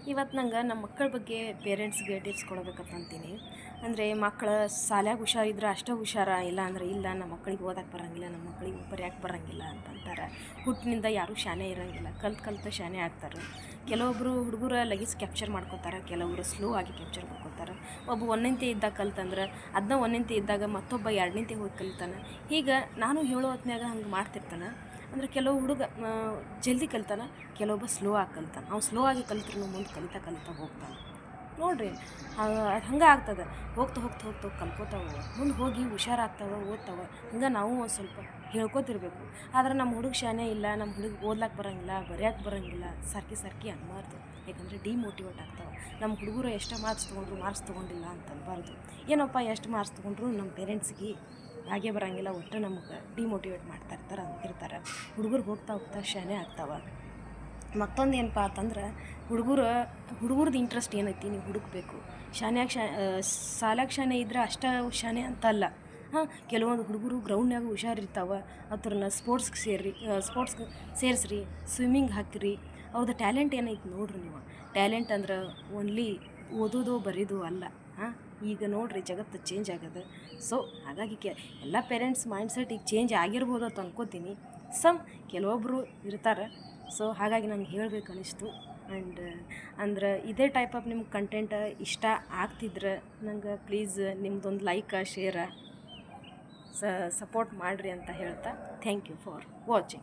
ಇವತ್ತು ನಂಗೆ ನಮ್ಮ ಮಕ್ಕಳ ಬಗ್ಗೆ ಪೇರೆಂಟ್ಸ್ಗೆ ಟಿಪ್ಸ್ ಕೊಡಬೇಕಂತ ಅಂತೀನಿ. ಅಂದರೆ ಮಕ್ಕಳು ಶಾಲ್ಯಾಗ ಹುಷಾರಿದ್ರೆ ಅಷ್ಟೇ ಹುಷಾರ, ಇಲ್ಲ ಅಂದ್ರೆ ಇಲ್ಲ, ನಮ್ಮ ಮಕ್ಕಳಿಗೆ ಓದಕ್ಕೆ ಬರೋಂಗಿಲ್ಲ, ನಮ್ಮ ಮಕ್ಕಳಿಗೆ ಬರ್ಯಾಕೆ ಬರೋಂಗಿಲ್ಲ ಅಂತಂತಾರೆ. ಹುಟ್ಟಿನಿಂದ ಯಾರೂ ಶಾನೆ ಇರೋಂಗಿಲ್ಲ, ಕಲ್ತು ಶಾನೆ ಆಗ್ತಾರೆ. ಕೆಲವೊಬ್ಬರು ಹುಡುಗರು ಲಗೇಜ್ ಕ್ಯಾಪ್ಚರ್ ಮಾಡ್ಕೊತಾರೆ, ಕೆಲವರು ಸ್ಲೋ ಆಗಿ ಕ್ಯಾಪ್ಚರ್ ಮಾಡ್ಕೊತಾರೆ. ಒಬ್ಬ ಒಂದನೇಂತೆ ಇದ್ದಾಗ ಕಲ್ತಂದ್ರೆ ಅದನ್ನ ಒಂದನೇಂತೆ ಇದ್ದಾಗ ಮತ್ತೊಬ್ಬ ಎರಡನೇಂತೆ ಹೋಗಿ ಕಲಿತಾನೆ. ಹೀಗೆ ನಾನು ಹೇಳೋ ಹೊತ್ನ್ಯಾಗ ಹಂಗೆ ಮಾಡ್ತಿರ್ತಾನೆ. ಅಂದರೆ ಕೆಲವು ಹುಡುಗ ಜಲ್ದಿ ಕಲಿತಾನೆ, ಕೆಲವೊಬ್ಬ ಸ್ಲೋ ಆಗಿ ಕಲಿತಾನೆ. ಅವ್ನು ಸ್ಲೋ ಆಗಿ ಕಲಿತ್ರೂ ಮುಂದೆ ಕಲಿತಾ ಹೋಗ್ತಾನೆ. ನೋಡಿರಿ, ಅದು ಹಂಗೆ ಆಗ್ತದೆ. ಹೋಗ್ತಾ ಕಲ್ಕೋತಾವೆ, ಮುಂದೆ ಹೋಗಿ ಹುಷಾರಾಗ್ತಾವೆ, ಓದ್ತಾವೆ. ಹಂಗೆ ನಾವು ಒಂದು ಸ್ವಲ್ಪ ಹೇಳ್ಕೊತಿರ್ಬೇಕು. ಆದ್ರೆ ನಮ್ಮ ಹುಡುಗ ಶಾನೆ ಇಲ್ಲ, ನಮ್ಮ ಹುಡುಗ ಓದ್ಲಾಕ್ಕೆ ಬರೋಂಗಿಲ್ಲ, ಬರ್ಯಾಕೆ ಬರೋಂಗಿಲ್ಲ, ಸರ್ಕಿ ಅನ್ಬಾರ್ದು. ಯಾಕಂದರೆ ಡಿಮೋಟಿವೇಟ್ ಆಗ್ತಾವೆ. ನಮ್ಮ ಹುಡುಗರು ಎಷ್ಟೇ ಮಾರ್ಕ್ಸ್ ತೊಗೊಂಡಿಲ್ಲ ಅಂತ ಅನ್ಬಾರ್ದು. ಏನಪ್ಪ ಎಷ್ಟು ಮಾರ್ಕ್ಸ್ ತೊಗೊಂಡ್ರು ನಮ್ಮ ಪೇರೆಂಟ್ಸ್ಗೆ ಹಾಗೆ ಬರೋಂಗಿಲ್ಲ, ಒಟ್ಟು ನಮಗೆ ಡಿಮೋಟಿವೇಟ್ ಮಾಡ್ತಾಯಿರ್ತಾರೆ ಅಂತಿರ್ತಾರೆ. ಹುಡುಗರು ಹೋಗ್ತಾ ಶಾನೆ ಆಗ್ತಾವೆ. ಮತ್ತೊಂದು ಏನಪ್ಪ ಅಂತಂದ್ರೆ ಹುಡುಗರದ್ದು ಇಂಟ್ರೆಸ್ಟ್ ಏನೈತಿ ನೀವು ಹುಡುಕಬೇಕು. ಶಾಲ್ಯಾಗ ಶಾನೆ ಇದ್ರೆ ಅಷ್ಟೇ ಶಾನೆ ಅಂತಲ್ಲ. ಕೆಲವೊಂದು ಹುಡುಗರು ಗ್ರೌಂಡ್ನಾಗ ಹುಷಾರಿರ್ತಾವೆ, ಅವ್ರನ್ನ ಸ್ಪೋರ್ಟ್ಸ್ಗೆ ಸೇರಿಸ್ರಿ, ಸ್ವಿಮ್ಮಿಂಗ್ ಹಾಕಿರಿ. ಅವ್ರದ್ದು ಟ್ಯಾಲೆಂಟ್ ಏನೈತಿ ನೋಡ್ರಿ ನೀವು. ಟ್ಯಾಲೆಂಟ್ ಅಂದ್ರೆ ಓನ್ಲಿ ಓದೋದು ಬರೀದು ಅಲ್ಲ. ಈಗ ನೋಡಿರಿ, ಜಗತ್ತು ಚೇಂಜ್ ಆಗ್ಯದ. ಸೊ ಹಾಗಾಗಿ ಎಲ್ಲ ಪೇರೆಂಟ್ಸ್ ಮೈಂಡ್ಸೆಟ್ ಈಗ ಚೇಂಜ್ ಆಗಿರ್ಬೋದು ಅಂತ ಅನ್ಕೋತೀನಿ. ಕೆಲವೊಬ್ಬರು ಇರ್ತಾರೆ. ಸೊ ಹಾಗಾಗಿ ನಂಗೆ ಹೇಳಬೇಕು ಅನ್ನಿಸ್ತು. ಅಂದ್ರೆ ಇದೇ ಟೈಪ್ ಆಫ್ ನಿಮ್ಗೆ ಕಂಟೆಂಟ್ ಇಷ್ಟ ಆಗ್ತಿದ್ರೆ ನಂಗೆ ಪ್ಲೀಸ್ ನಿಮ್ದೊಂದು ಲೈಕ್ ಶೇರ ಸಪೋರ್ಟ್ ಮಾಡಿರಿ ಅಂತ ಹೇಳ್ತಾ ಥ್ಯಾಂಕ್ ಯು ಫಾರ್ ವಾಚಿಂಗ್.